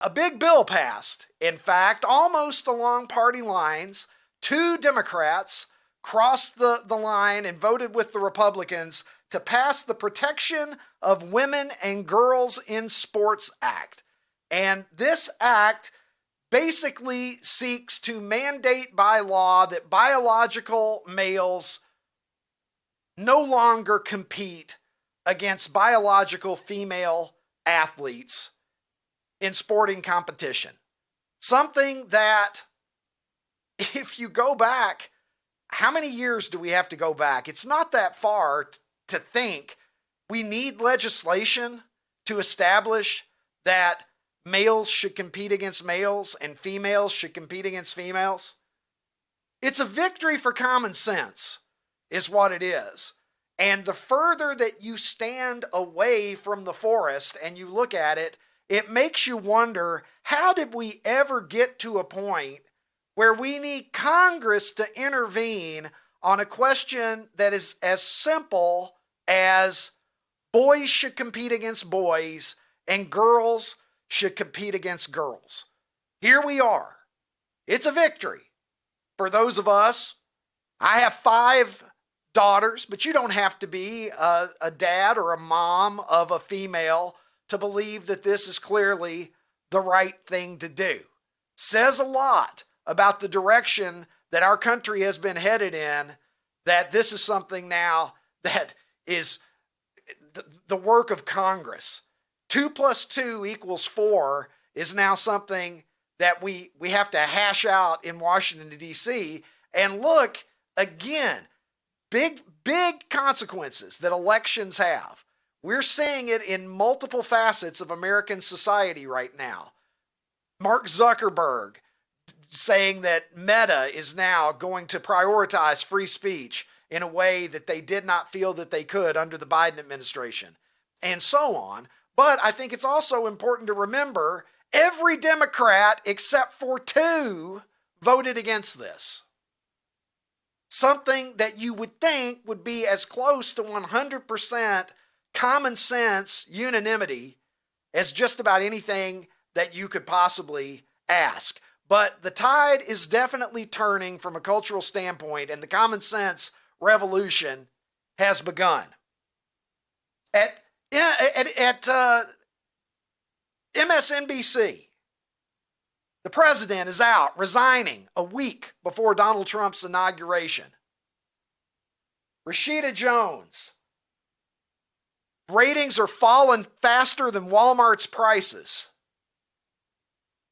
a big bill passed. In fact, almost along party lines, 2 Democrats crossed the line and voted with the Republicans to pass the Protection of Women and Girls in Sports Act. And this act basically seeks to mandate by law that biological males no longer compete against biological female athletes in sporting competition. Something that, if you go back, how many years do we have to go back? It's not that far to think we need legislation to establish that males should compete against males and females should compete against females. It's a victory for common sense, is what it is. And the further that you stand away from the forest and you look at it, it makes you wonder, how did we ever get to a point where we need Congress to intervene on a question that is as simple as boys should compete against boys and girls should compete against girls? Here we are. It's a victory for those of us. I have 5 daughters, but you don't have to be a dad or a mom of a female to believe that this is clearly the right thing to do. Says a lot about the direction that our country has been headed in, that this is something now that is the work of Congress. 2 + 2 = 4 is now something that we have to hash out in Washington, D.C. And look, again, big consequences that elections have. We're seeing it in multiple facets of American society right now. Mark Zuckerberg saying that Meta is now going to prioritize free speech in a way that they did not feel that they could under the Biden administration, and so on. But I think it's also important to remember every Democrat except for 2 voted against this. Something that you would think would be as close to 100% common sense unanimity as just about anything that you could possibly ask. But the tide is definitely turning from a cultural standpoint, and the common sense revolution has begun. At MSNBC, the president is out resigning a week before Donald Trump's inauguration. Rashida Jones, ratings are falling faster than Walmart's prices.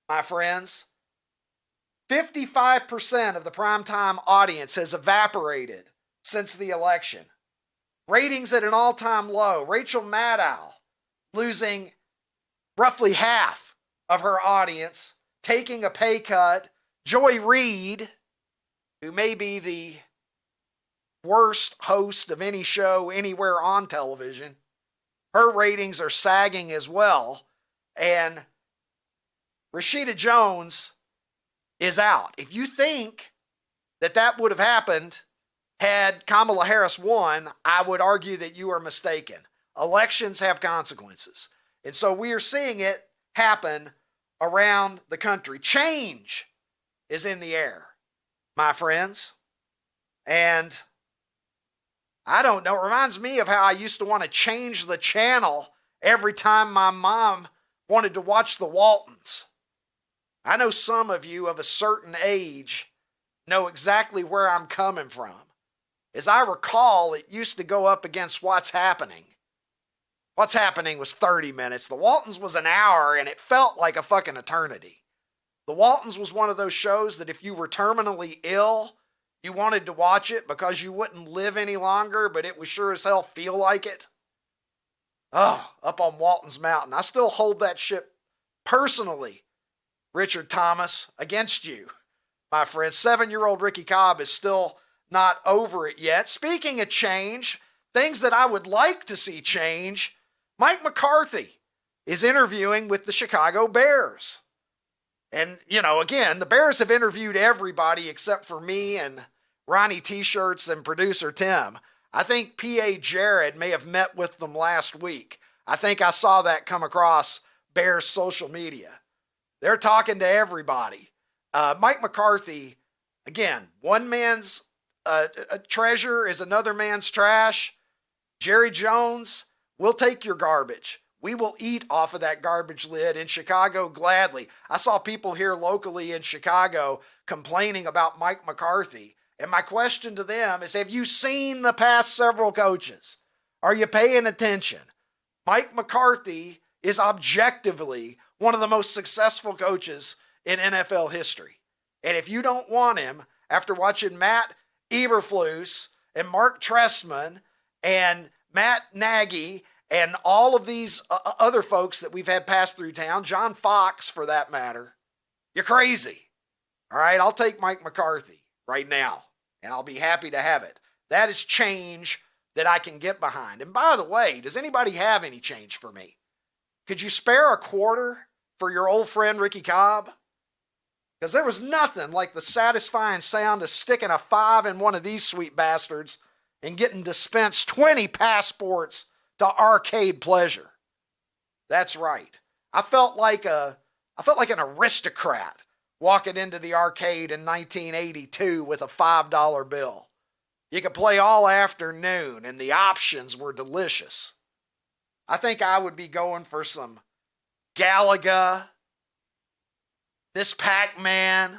My friends, 55% of the primetime audience has evaporated since the election. Ratings at an all-time low. Rachel Maddow losing roughly half of her audience, taking a pay cut. Joy Reid, who may be the worst host of any show anywhere on television, her ratings are sagging as well. And Rashida Jones is out. If you think that would have happened had Kamala Harris won, I would argue that you are mistaken. Elections have consequences. And so we are seeing it happen around the country. Change is in the air, my friends. And I don't know, it reminds me of how I used to want to change the channel every time my mom wanted to watch the Waltons. I know some of you of a certain age know exactly where I'm coming from. As I recall, it used to go up against What's Happening. What's Happening was 30 minutes. The Waltons was an hour, and it felt like a fucking eternity. The Waltons was one of those shows that if you were terminally ill, you wanted to watch it because you wouldn't live any longer, but it would sure as hell feel like it. Oh, up on Walton's Mountain. I still hold that shit personally, Richard Thomas, against you, my friend. 7-year-old Ricky Cobb is still not over it yet. Speaking of change, things that I would like to see change, Mike McCarthy is interviewing with the Chicago Bears. And, you know, again, the Bears have interviewed everybody except for me and Ronnie T-Shirts and producer Tim. I think P.A. Jared may have met with them last week. I think I saw that come across Bears social media. They're talking to everybody. Mike McCarthy, again, one man's treasure is another man's trash. Jerry Jones, we'll take your garbage. We will eat off of that garbage lid in Chicago gladly. I saw people here locally in Chicago complaining about Mike McCarthy. And my question to them is, have you seen the past several coaches? Are you paying attention? Mike McCarthy is objectively one of the most successful coaches in NFL history. And if you don't want him, after watching Matt Eberflus and Mark Trestman and Matt Nagy and all of these other folks that we've had pass through town, John Fox for that matter, you're crazy. All right, I'll take Mike McCarthy right now, and I'll be happy to have it. That is change that I can get behind. And by the way, does anybody have any change for me? Could you spare a quarter for your old friend Ricky Cobb? Because there was nothing like the satisfying sound of sticking a 5 in one of these sweet bastards and getting dispensed 20 passports to arcade pleasure. That's right. I felt like an aristocrat walking into the arcade in 1982 with a $5 bill. You could play all afternoon and the options were delicious. I think I would be going for some Galaga, this Pac-Man.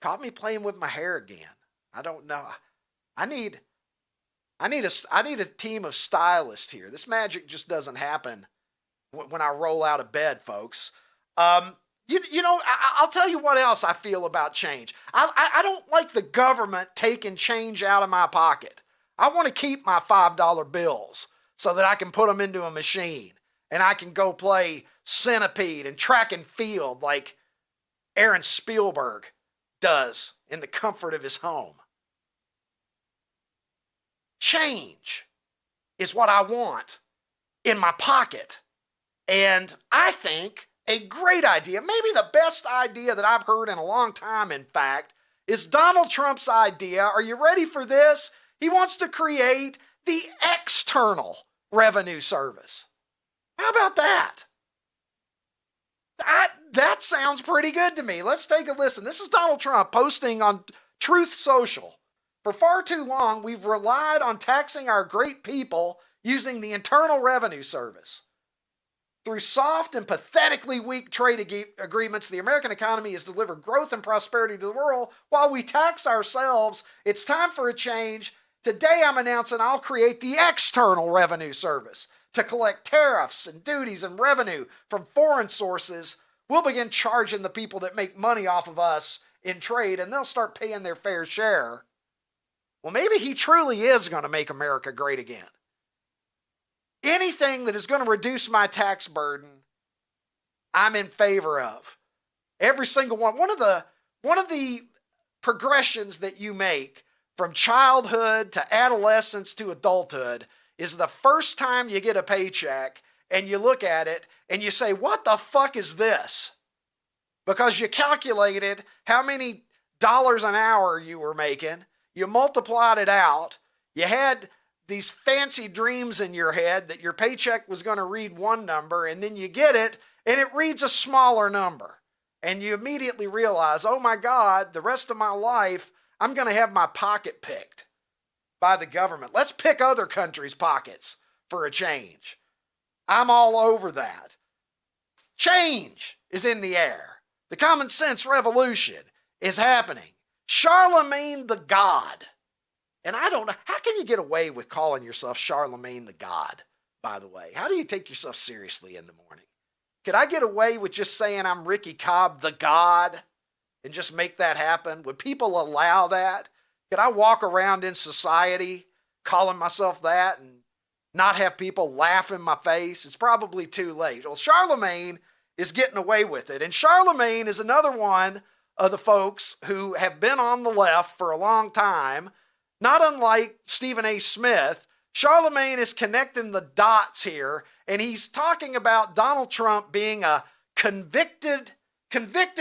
Caught me playing with my hair again. I don't know. I need a team of stylists here. This magic just doesn't happen when I roll out of bed, folks. I'll tell you what else I feel about change. I don't like the government taking change out of my pocket. I want to keep my $5 bills so that I can put them into a machine and I can go play Centipede and track and field like Aaron Spielberg does in the comfort of his home. Change is what I want in my pocket. And I think a great idea, maybe the best idea that I've heard in a long time, in fact, is Donald Trump's idea. Are you ready for this? He wants to create the external revenue service. How about that? That sounds pretty good to me. Let's take a listen. This is Donald Trump posting on Truth Social. For far too long, we've relied on taxing our great people using the Internal Revenue Service. Through soft and pathetically weak trade agreements, the American economy has delivered growth and prosperity to the world while we tax ourselves. It's time for a change. Today, I'm announcing I'll create the External Revenue Service to collect tariffs and duties and revenue from foreign sources. We'll begin charging the people that make money off of us in trade, and they'll start paying their fair share. Well, maybe he truly is going to make America great again. Anything that is going to reduce my tax burden, I'm in favor of. Every single one. One of the progressions that you make from childhood to adolescence to adulthood is the first time you get a paycheck and you look at it and you say, what the fuck is this? Because you calculated how many dollars an hour you were making. You multiplied it out. You had these fancy dreams in your head that your paycheck was going to read one number, and then you get it and it reads a smaller number. And you immediately realize, oh my God, the rest of my life, I'm going to have my pocket picked by the government. Let's pick other countries' pockets for a change. I'm all over that. Change is in the air. The common sense revolution is happening. Charlamagne the God. And I don't know, how can you get away with calling yourself Charlamagne the God, by the way? How do you take yourself seriously in the morning? Could I get away with just saying I'm Ricky Cobb the God and just make that happen? Would people allow that? Could I walk around in society calling myself that and not have people laugh in my face? It's probably too late. Well, Charlamagne is getting away with it. And Charlamagne is another one of the folks who have been on the left for a long time. Not unlike Stephen A. Smith, Charlamagne is connecting the dots here, and he's talking about Donald Trump being a convicted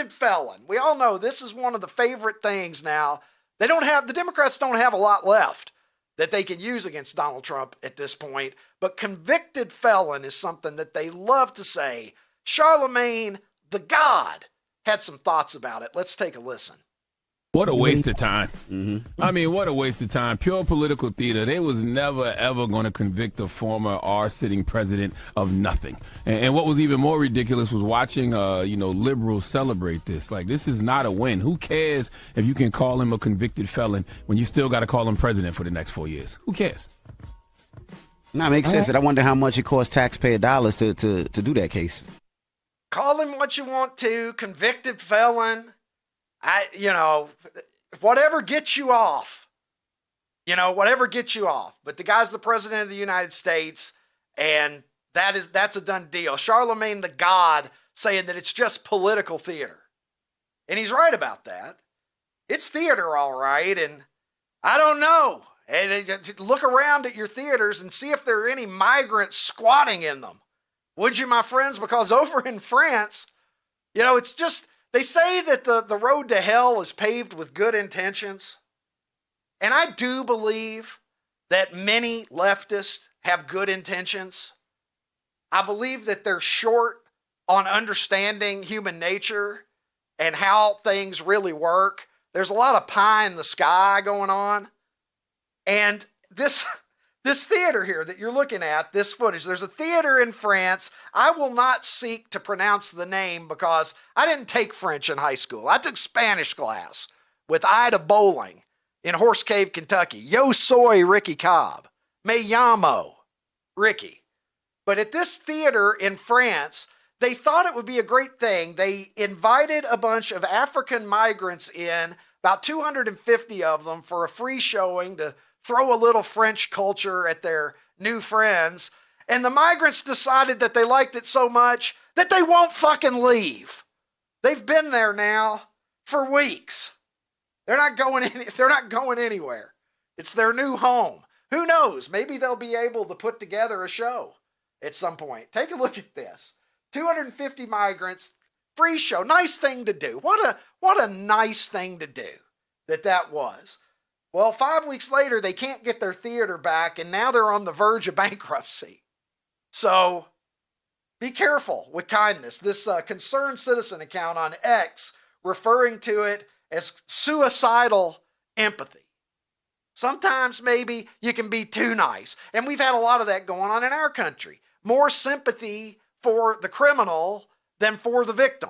felon. We all know this is one of the favorite things now. The Democrats don't have a lot left that they can use against Donald Trump at this point, but convicted felon is something that they love to say. Charlamagne the God, had some thoughts about it. Let's take a listen. What a waste of time. I mean, what a waste of time. Pure political theater. They was never, ever going to convict a former sitting president of nothing. And what was even more ridiculous was watching, liberals celebrate this. Like, this is not a win. Who cares if you can call him a convicted felon when you still got to call him president for the next 4 years? Who cares? No, it makes sense. And I wonder how much it costs taxpayer dollars to do that case. Call him what you want to, convicted felon. Whatever gets you off, whatever gets you off. But the guy's the president of the United States, and that's a done deal. Charlamagne the God saying that it's just political theater. And he's right about that. It's theater, all right. And I don't know. Look around at your theaters and see if there are any migrants squatting in them. Would you, my friends? Because over in France, it's just, they say that the road to hell is paved with good intentions. And I do believe that many leftists have good intentions. I believe that they're short on understanding human nature and how things really work. There's a lot of pie in the sky going on. And this theater here that you're looking at, this footage, there's a theater in France. I will not seek to pronounce the name because I didn't take French in high school. I took Spanish class with Ida Bowling in Horse Cave, Kentucky. Yo soy Ricky Cobb. Me llamo Ricky. But at this theater in France, they thought it would be a great thing. They invited a bunch of African migrants in, about 250 of them, for a free showing to throw a little French culture at their new friends. And the migrants decided that they liked it so much that they won't fucking leave. They've been there now for weeks. They're not going anywhere. It's their new home. Who knows? Maybe they'll be able to put together a show at some point. Take a look at this. 250 migrants, free show. Nice thing to do. What a nice thing to do that was. Well, 5 weeks later, they can't get their theater back, and now they're on the verge of bankruptcy. So be careful with kindness. This concerned citizen account on X referring to it as suicidal empathy. Sometimes maybe you can be too nice. And we've had a lot of that going on in our country. More sympathy for the criminal than for the victim.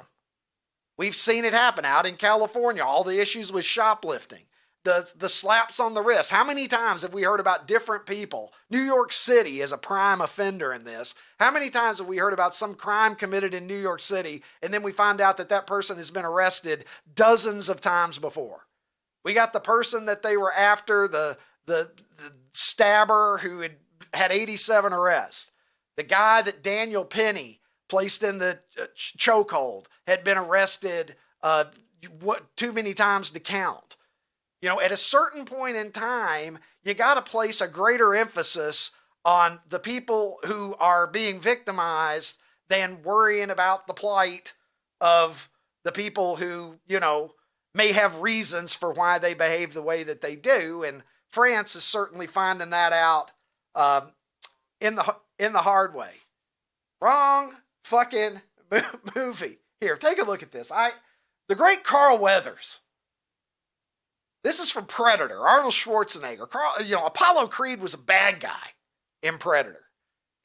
We've seen it happen out in California, all the issues with shoplifting. The slaps on the wrist. How many times have we heard about different people? New York City is a prime offender in this. How many times have we heard about some crime committed in New York City and then we find out that person has been arrested dozens of times before? We got the person that they were after, the stabber who had 87 arrests. The guy that Daniel Penny placed in the chokehold had been arrested too many times to count. At a certain point in time, you got to place a greater emphasis on the people who are being victimized than worrying about the plight of the people who, may have reasons for why they behave the way that they do. And France is certainly finding that out in the hard way. Wrong fucking movie. Here, take a look at this. The great Carl Weathers. This is from Predator, Arnold Schwarzenegger. Apollo Creed was a bad guy in Predator.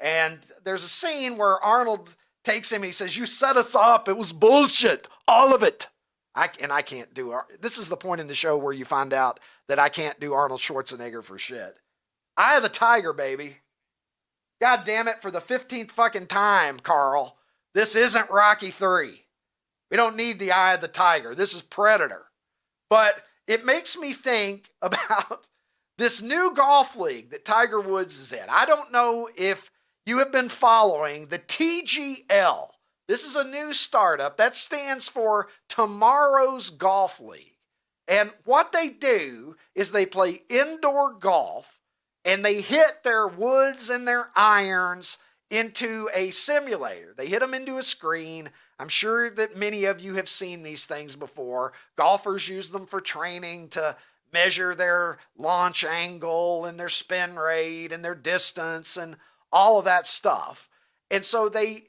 And there's a scene where Arnold takes him and he says, "You set us up. It was bullshit. All of it." I can't do it. This is the point in the show where you find out that I can't do Arnold Schwarzenegger for shit. Eye of the Tiger, baby. God damn it, for the 15th fucking time, Carl. This isn't Rocky 3. We don't need the Eye of the Tiger. This is Predator. But it makes me think about this new golf league that Tiger Woods is in. I don't know if you have been following the TGL. This is a new startup that stands for Tomorrow's Golf League. And what they do is they play indoor golf and they hit their woods and their irons into a simulator. They hit them into a screen. I'm sure that many of you have seen these things before. Golfers use them for training to measure their launch angle and their spin rate and their distance and all of that stuff. And so they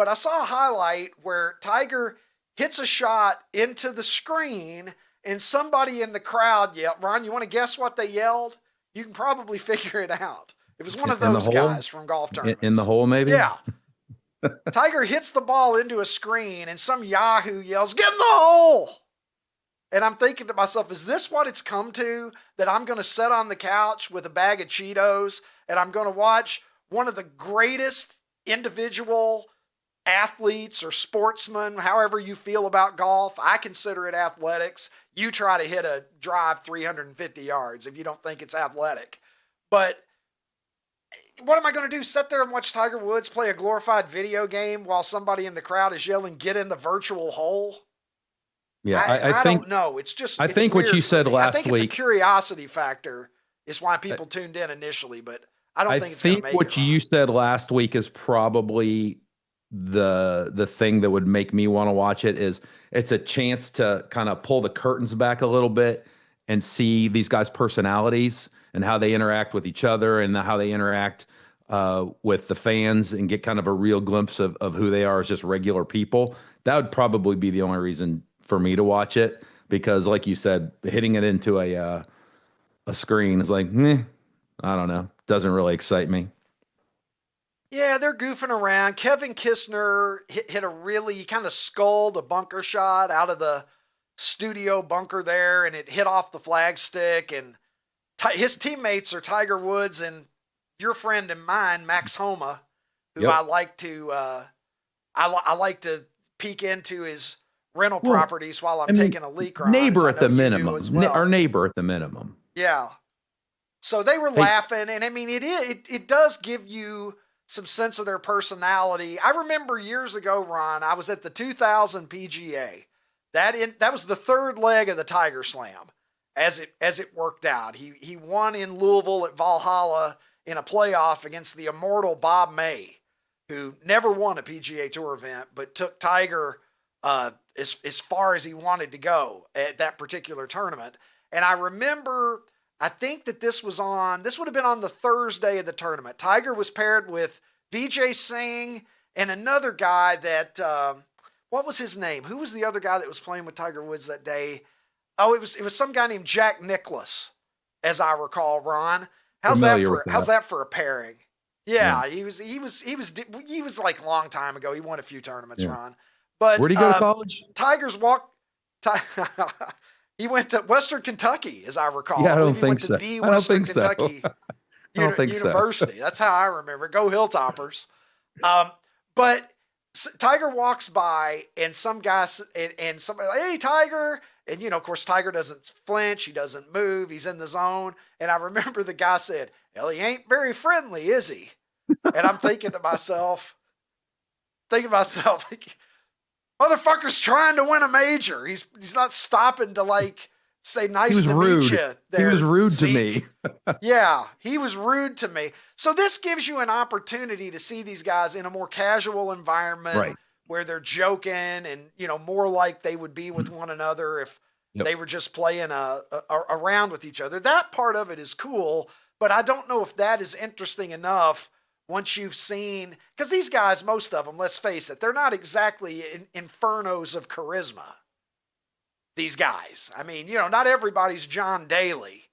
but I saw a highlight where Tiger hits a shot into the screen and somebody in the crowd yelled. Ron, you want to guess what they yelled? You can probably figure it out. It was one of those guys from golf tournaments. In the hole, maybe? Yeah. Tiger hits the ball into a screen and some yahoo yells, "Get in the hole!" And I'm thinking to myself, is this what it's come to? That I'm going to sit on the couch with a bag of Cheetos and I'm going to watch one of the greatest individual athletes or sportsmen, however you feel about golf. I consider it athletics. You try to hit a drive 350 yards if you don't think it's athletic. But what am I going to do? Sit there and watch Tiger Woods play a glorified video game while somebody in the crowd is yelling, "Get in the virtual hole"? Yeah, I don't know. It's just, I think what you said last week. I think it's a curiosity factor is why people tuned in initially, but I don't think it's going to make it. I think what you said last week is probably the thing that would make me want to watch it. Is it's a chance to kind of pull the curtains back a little bit and see these guys' personalities and how they interact with each other and how they interact with the fans and get kind of a real glimpse of who they are as just regular people. That would probably be the only reason for me to watch it, because like you said, hitting it into a screen is like, I don't know. Doesn't really excite me. Yeah, they're goofing around. Kevin Kistner hit a really kind of sculled a bunker shot out of the studio bunker there, and it hit off the flagstick. And his teammates are Tiger Woods and your friend and mine, Max Homa, who I like to I like to peek into his rental properties while I'm taking a leak. Neighbor at the minimum. Our neighbor at the minimum. Yeah. So they were laughing, and I mean, it does give you some sense of their personality. I remember years ago, Ron, I was at the 2000 PGA. That was the third leg of the Tiger Slam, as it worked out. He won in Louisville at Valhalla in a playoff against the immortal Bob May, who never won a PGA Tour event, but took Tiger as far as he wanted to go at that particular tournament. And I remember, I think that this would have been on the Thursday of the tournament. Tiger was paired with Vijay Singh and another guy that, what was his name? Who was the other guy that was playing with Tiger Woods that day? Oh, it was some guy named Jack Nicklaus, as I recall, Ron. How's that for a pairing? Yeah, he was like a long time ago. He won a few tournaments, Ron. But where'd he go to college? Tiger's he went to Western Kentucky, as I recall. Yeah, I don't think so. The Western Kentucky University. That's how I remember. Go Hilltoppers. But Tiger walks by, and some guy and somebody like, "Hey, Tiger!" And of course, Tiger doesn't flinch. He doesn't move. He's in the zone. And I remember the guy said, "Well, he ain't very friendly, is he?" And I'm thinking to myself, motherfucker's trying to win a major. He's not stopping to like say nice to meet you. He was rude to me. Yeah, he was rude to me. So this gives you an opportunity to see these guys in a more casual environment where they're joking and, more like they would be with one another if they were just playing around with each other. That part of it is cool, but I don't know if that is interesting enough once you've seen, because these guys, most of them, let's face it, they're not exactly infernos of charisma. These guys. I mean, not everybody's John Daly.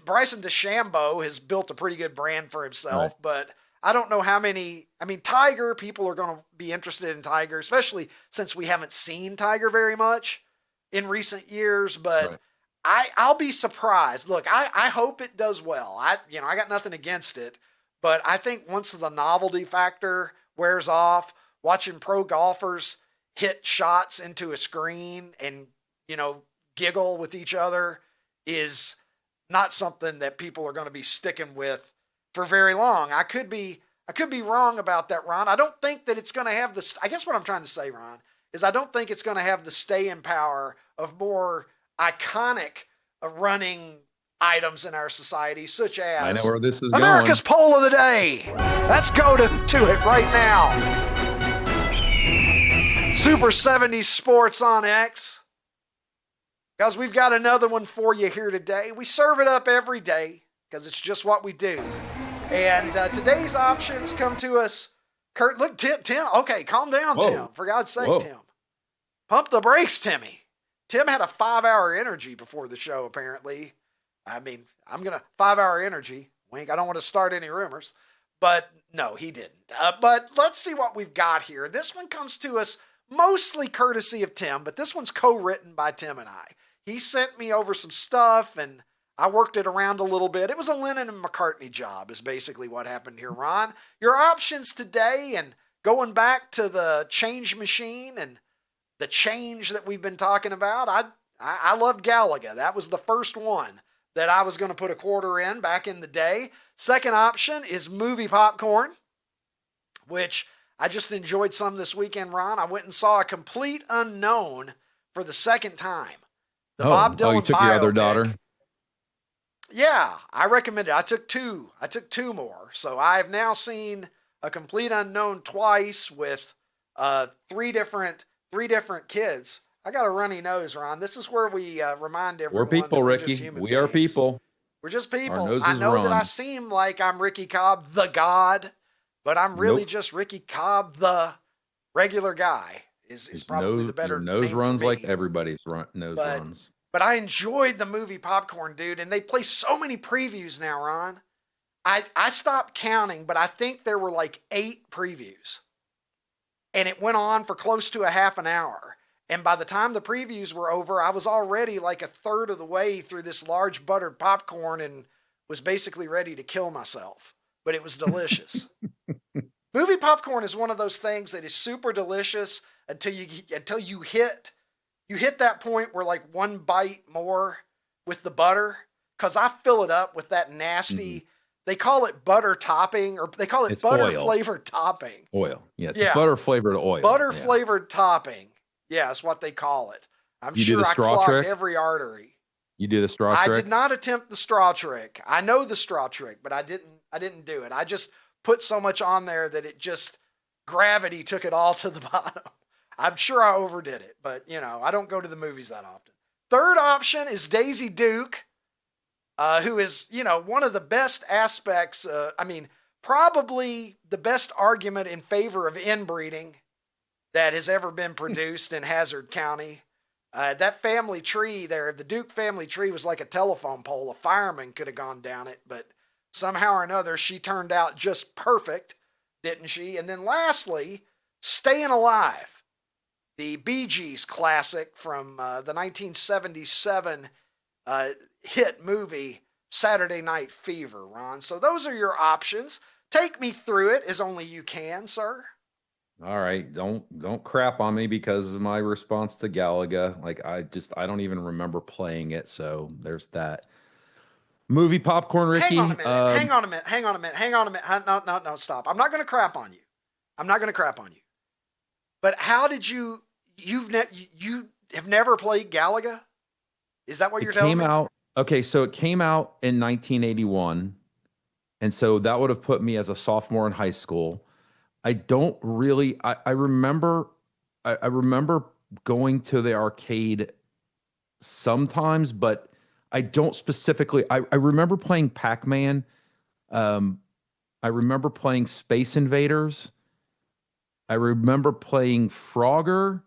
Bryson DeChambeau has built a pretty good brand for himself, but I don't know how many. I mean, Tiger, people are going to be interested in Tiger, especially since we haven't seen Tiger very much in recent years, but I'll be surprised. Look, I hope it does well. I got nothing against it. But I think once the novelty factor wears off, watching pro golfers hit shots into a screen and, giggle with each other is not something that people are going to be sticking with for very long. I could be wrong about that, Ron. I don't think that it's going to have I guess what I'm trying to say, Ron, is I don't think it's going to have the staying power of more iconic running items in our society, such as I know where this is America's going. Poll of the Day. Let's go to it right now. Super 70s Sports on X. Guys, we've got another one for you here today. We serve it up every day because it's just what we do. And today's options come to us Kurt, look, Tim. Okay, calm down, Whoa. Tim. For God's sake, Whoa. Tim. Pump the brakes, Timmy. Tim had a 5-hour energy before the show, apparently. I mean, 5-hour energy. Wink, I don't want to start any rumors. But no, he didn't. But let's see what we've got here. This one comes to us mostly courtesy of Tim, but this one's co-written by Tim and I. He sent me over some stuff, and I worked it around a little bit. It was a Lennon and McCartney job is basically what happened here, Ron. Your options today, and going back to the change machine and the change that we've been talking about, I loved Galaga. That was the first one that I was going to put a quarter in back in the day. Second option is movie popcorn, which I just enjoyed some this weekend, Ron. I went and saw A Complete Unknown for the second time. The Bob Dylan you took your other biopic. daughter? Yeah, I recommend it. I took two more. So I've now seen A Complete Unknown twice with three different kids. I got a runny nose, Ron. This is where we remind everyone. We're people, that we're Ricky. just human We are beings. people. We're just people. Our noses I know that run. I seem like I'm Ricky Cobb, the God, but I'm really Nope. just Ricky Cobb, the regular guy. Is probably the better Your nose name for runs me. like everybody's nose But- runs. But I enjoyed the movie Popcorn, dude, and they play so many previews now, Ron. I stopped counting, but I think there were like 8 previews. And it went on for close to a half an hour. And by the time the previews were over, I was already like a third of the way through this large buttered popcorn and was basically ready to kill myself. But it was delicious. Movie popcorn is one of those things that is super delicious until you hit that point where like one bite more with the butter, because I fill it up with that nasty, they call it butter topping, or they call it It's butter oil. flavored topping. Oil. Yeah, it's Yeah. butter flavored oil. Butter Yeah. flavored topping. Yeah, that's what they call it. I'm You do sure the I straw clogged trick? every artery. You do the straw I trick? did not attempt the straw trick. I know the straw trick, but I didn't do it. I just put so much on there that it just, gravity took it all to the bottom. I'm sure I overdid it, but I don't go to the movies that often. Third option is Daisy Duke, who is, one of the best aspects. Probably the best argument in favor of inbreeding that has ever been produced in Hazard County. That family tree there, the Duke family tree, was like a telephone pole. A fireman could have gone down it, but somehow or another, she turned out just perfect, didn't she? And then lastly, Staying Alive, the Bee Gees classic from the 1977 hit movie Saturday Night Fever, Ron. So those are your options. Take me through it as only you can, sir. All right, don't crap on me because of my response to Galaga. Like I don't even remember playing it, so there's that. Movie popcorn, Ricky. Hang on a minute. No, stop. I'm not going to crap on you. But how did you have never played Galaga? Is that what you're telling me? So it came out in 1981, and so that would have put me as a sophomore in high school. I don't really. I remember going to the arcade sometimes, but I don't specifically. I remember playing Pac-Man. I remember playing Space Invaders. I remember playing Frogger.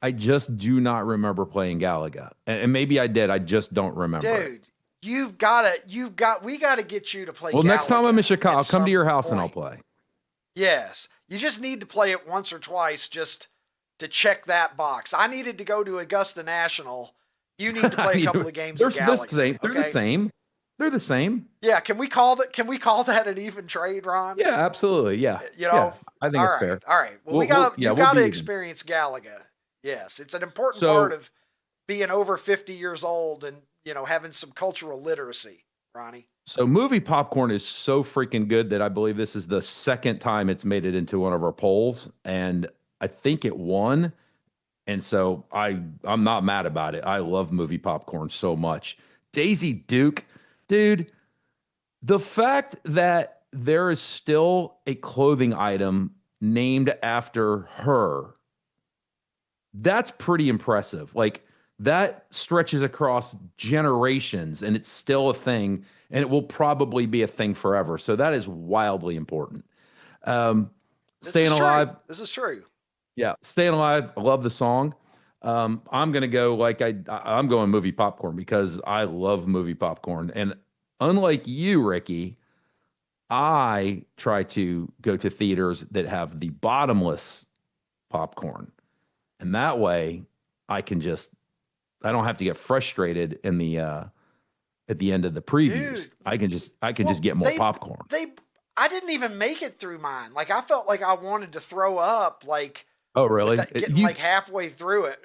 I just do not remember playing Galaga, and maybe I did. I just don't remember. Dude, we got to get you to play. Well, next time I'm in Chicago, I'll at come to your some house and I'll point. play. Yes. You just need to play it once or twice just to check that box. I needed to go to Augusta National. You need to play a couple of games of Galaga. They're the same. They're the same. Yeah, can we call that an even trade, Ron? Yeah, absolutely. Yeah. Yeah, I think it's fair. All right. Well, you got to experience Galaga. Yes, it's an important part of being over 50 years old and, having some cultural literacy, Ronnie. So movie popcorn is so freaking good that I believe this is the second time it's made it into one of our polls, and I think it won. And so I'm not mad about it. I love movie popcorn so much. Daisy Duke, dude, the fact that there is still a clothing item named after her, that's pretty impressive. Like, that stretches across generations and it's still a thing, and it will probably be a thing forever. So that is wildly important. Staying Alive. This is true. Yeah, Staying Alive. I love the song. I'm gonna go like I'm going movie popcorn because I love movie popcorn. And unlike you, Ricky, I try to go to theaters that have the bottomless popcorn, and that way I don't have to get frustrated in the at the end of the previews. Dude, I can just get more popcorn. I didn't even make it through mine. Like I felt like I wanted to throw up. Like, oh really? Getting like halfway through it.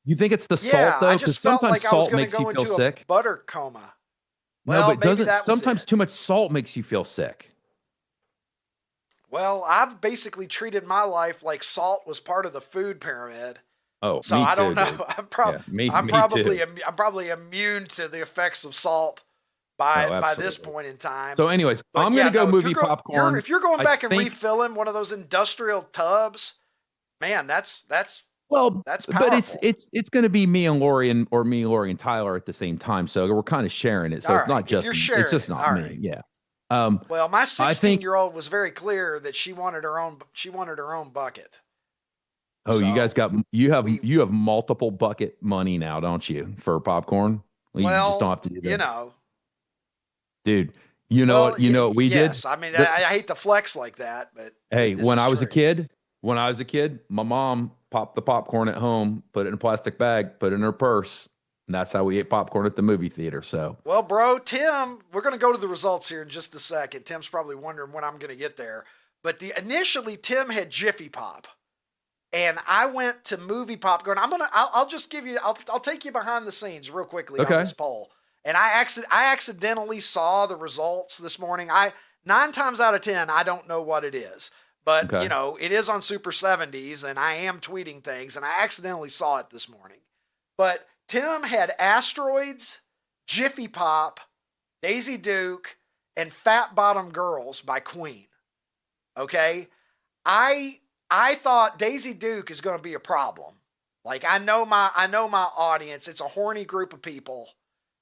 You think it's the salt though? I just felt like I was going to go into a butter coma. Well, no, but doesn't sometimes too much salt makes you feel sick? Well, I've basically treated my life like salt was part of the food pyramid. Oh, so me I don't too, know. Dude. I'm probably immune to the effects of salt by this point in time. So, anyways, I'm going to go movie popcorn. If you're going back and refilling one of those industrial tubs, man, that's powerful. But it's going to be me and Lori or me, Lori and Tyler at the same time. So we're kind of sharing it. So it's not just it's just not me. Yeah. Well, my 16-year-old was very clear that she wanted her own bucket. Oh, so you guys you have multiple bucket money now, don't you, for popcorn? Well, you just don't have to do that. You know, dude. You know what we did? Yes, I mean, I hate to flex like that, but hey, when I was a kid, my mom popped the popcorn at home, put it in a plastic bag, put it in her purse. And that's how we ate popcorn at the movie theater. So, well, bro, Tim, we're going to go to the results here in just a second. Tim's probably wondering when I'm going to get there. But initially, Tim had Jiffy Pop, and I went to movie popcorn. I'll just give you. I'll take you behind the scenes real quickly on this poll. And I accidentally saw the results this morning. 9 times out of 10, I don't know what it is. But, it is on Super 70s, and I am tweeting things, and I accidentally saw it this morning. But Tim had Asteroids, Jiffy Pop, Daisy Duke, and Fat Bottom Girls by Queen. Okay? I thought Daisy Duke is going to be a problem. Like, I know my audience. It's a horny group of people.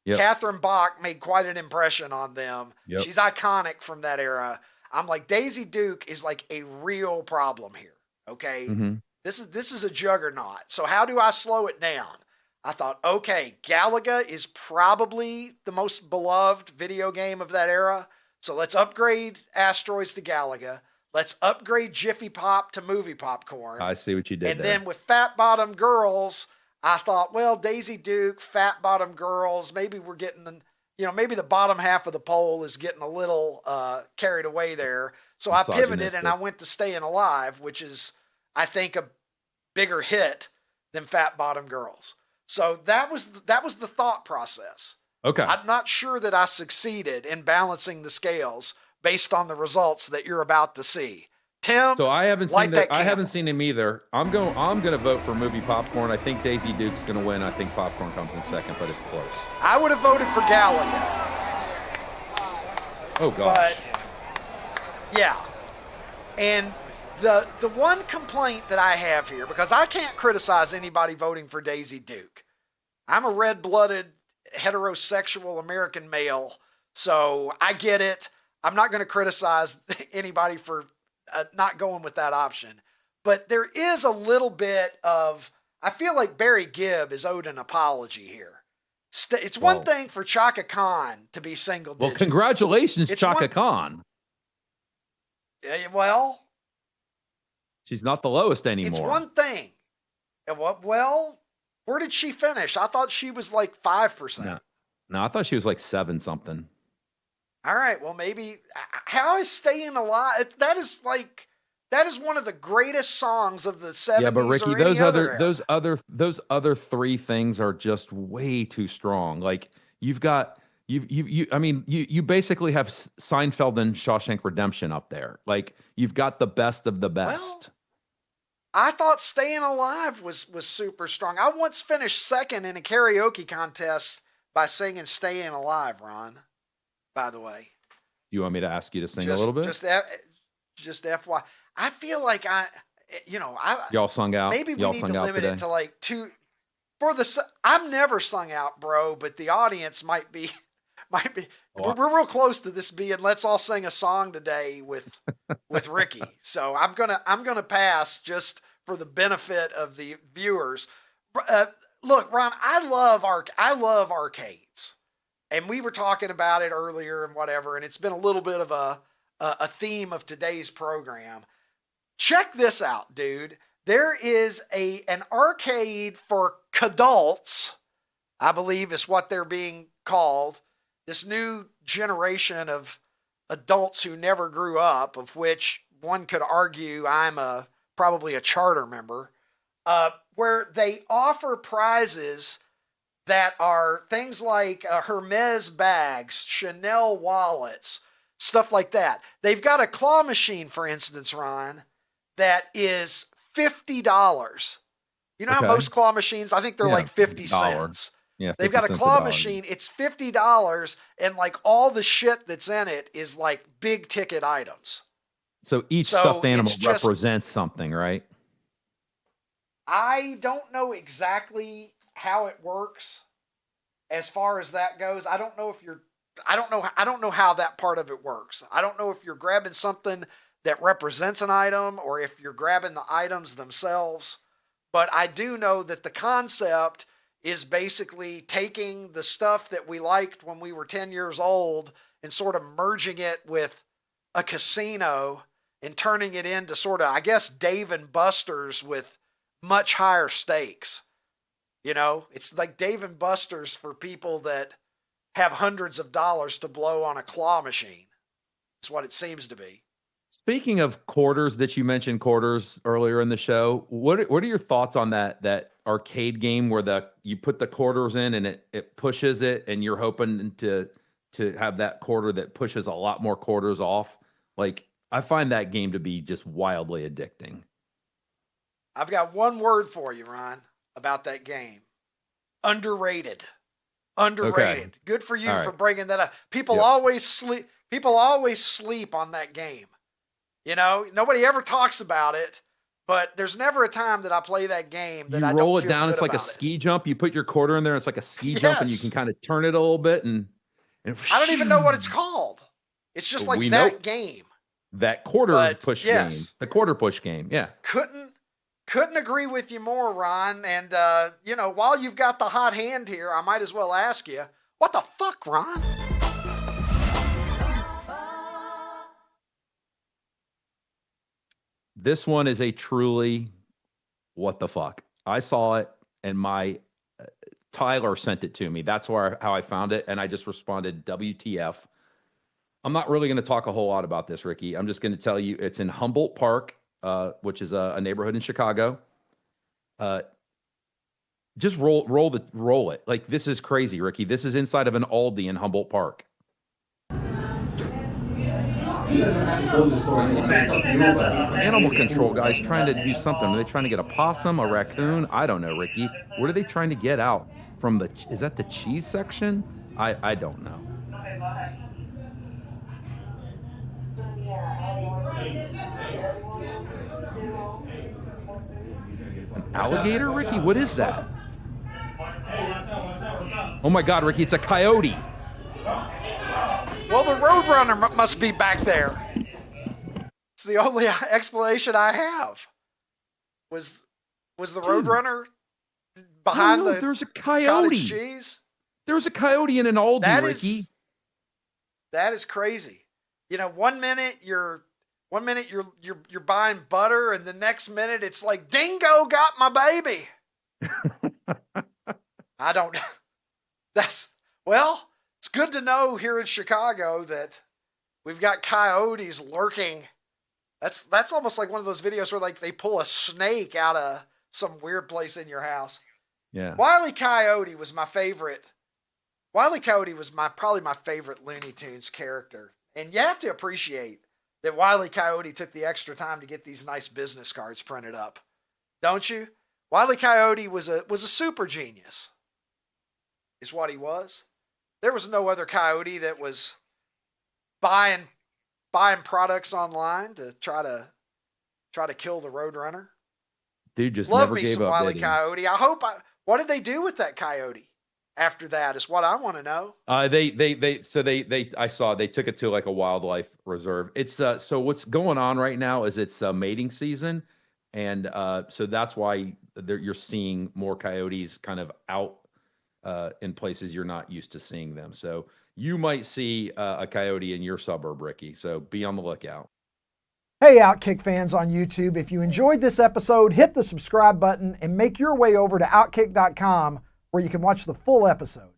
Yep. Catherine Bach made quite an impression on them. Yep. She's iconic from that era. I'm like, Daisy Duke is like a real problem here. Okay? Mm-hmm. This is a juggernaut. So how do I slow it down? I thought, okay, Galaga is probably the most beloved video game of that era. So let's upgrade Asteroids to Galaga. Let's upgrade Jiffy Pop to movie popcorn. I see what you did there. Then with Fat Bottom Girls, I thought, well, Daisy Duke, Fat Bottom Girls, maybe we're getting, maybe the bottom half of the poll is getting a little carried away there. So I pivoted and I went to Staying Alive, which is, I think, a bigger hit than Fat Bottom Girls. So that was the thought process. Okay. I'm not sure that I succeeded in balancing the scales based on the results that you're about to see. Tim, so I haven't seen him either. I'm going to vote for movie popcorn. I think Daisy Duke's going to win. I think popcorn comes in second, but it's close. I would have voted for Galaga. Oh gosh. But yeah. And the one complaint that I have here, because I can't criticize anybody voting for Daisy Duke. I'm a red-blooded, heterosexual American male, so I get it. I'm not going to criticize anybody for not going with that option. But there is a little bit of, I feel like Barry Gibb is owed an apology here. It's one thing for Chaka Khan to be single digits. Well, congratulations, Chaka Khan. Well, she's not the lowest anymore. It's one thing. Well, where did she finish? I thought she was like 5%. No, I thought she was like 7 something. All right. Well, maybe. How is Staying Alive? That is one of the greatest songs of the 70s. Yeah, but Ricky, those other 3 things are just way too strong. Like you basically have Seinfeld and Shawshank Redemption up there. Like you've got the best of the best. Well, I thought Staying Alive was super strong. I once finished second in a karaoke contest by singing Staying Alive, Ron. By the way, you want me to ask you to sing a little bit? Just FY. I feel like y'all sung out. Maybe we need to limit it to like 2. I'm never sung out, bro. But the audience might be might be. We're real close to this being "Let's all sing a song today" with Ricky. So I'm gonna pass just for the benefit of the viewers. Look, Ron, I love arcades, and we were talking about it earlier and whatever, and it's been a little bit of a theme of today's program. Check this out, dude. There is an arcade for cadults, I believe is what they're being called. This new generation of adults who never grew up, of which one could argue I'm probably a charter member, where they offer prizes that are things like Hermes bags, Chanel wallets, stuff like that. They've got a claw machine, for instance, Ron, that is $50. You know how most claw machines, I think they're like 50 cents. Yeah, they've got a claw machine. It's $50, and like all the shit that's in it is like big ticket items. So each stuffed animal represents something, right? I don't know exactly how it works as far as that goes. I don't know how that part of it works. I don't know if you're grabbing something that represents an item or if you're grabbing the items themselves. But I do know that the concept is basically taking the stuff that we liked when we were 10 years old and sort of merging it with a casino and turning it into sort of, I guess, Dave and Buster's with much higher stakes. You know, it's like Dave and Buster's for people that have hundreds of dollars to blow on a claw machine. It's what it seems to be. Speaking of quarters, that you mentioned quarters earlier in the show, what are your thoughts on that arcade game where you put the quarters in and it pushes it, and you're hoping to have that quarter that pushes a lot more quarters off? Like, I find that game to be just wildly addicting. I've got one word for you, Ron, about that game. Underrated. Okay. Good for you for bringing that up. People always sleep on that game. You know, nobody ever talks about it, but there's never a time that I play that game that I don't roll it feel down. good It's like a about ski jump. You put your quarter in there. It's like a ski jump, and you can kind of turn it a little bit. And I don't even know what it's called. It's just like that game. That quarter push game. The quarter push game. Yeah. Couldn't agree with you more, Ron. And, you know, while you've got the hot hand here, I might as well ask you, what the fuck, Ron? This one is a truly what the fuck. I saw it, and my Tyler sent it to me. That's how I found it, and I just responded, WTF. I'm not really going to talk a whole lot about this, Ricky. I'm just going to tell you it's in Humboldt Park, which is a neighborhood in Chicago. Just roll it. Like, this is crazy, Ricky. This is inside of an Aldi in Humboldt Park. Animal control guys trying to do something. Are they trying to get a possum, a raccoon? I don't know, Ricky. What are they trying to get out from is that the cheese section? I don't know. An alligator, Ricky? What is that? Oh my God, Ricky, it's a coyote. Well, the Roadrunner must be back there. It's the only explanation I have. Was the Roadrunner behind there's a coyote. Cottage cheese? There was a coyote in an Aldi, Ricky. That is crazy. You know, one minute you're buying butter, and the next minute it's like, Dingo got my baby. I don't. It's good to know here in Chicago that we've got coyotes lurking. That's almost like one of those videos where like they pull a snake out of some weird place in your house. Yeah. Wile E. Coyote was my favorite. Wile E. Coyote was probably my favorite Looney Tunes character. And you have to appreciate that Wile E. Coyote took the extra time to get these nice business cards printed up. Don't you? Wile E. Coyote was a super genius. Is what he was. There was no other coyote that was buying products online to try to kill the Roadrunner. Dude just Love never me gave some up. Wile E. Coyote. What did they do with that coyote after that is what I want to know. I saw they took it to like a wildlife reserve. It's so what's going on right now is it's mating season, and so that's why you're seeing more coyotes kind of out in places you're not used to seeing them. So you might see a coyote in your suburb, Ricky. So be on the lookout. Hey, OutKick fans on YouTube, if you enjoyed this episode, hit the subscribe button and make your way over to OutKick.com where you can watch the full episode.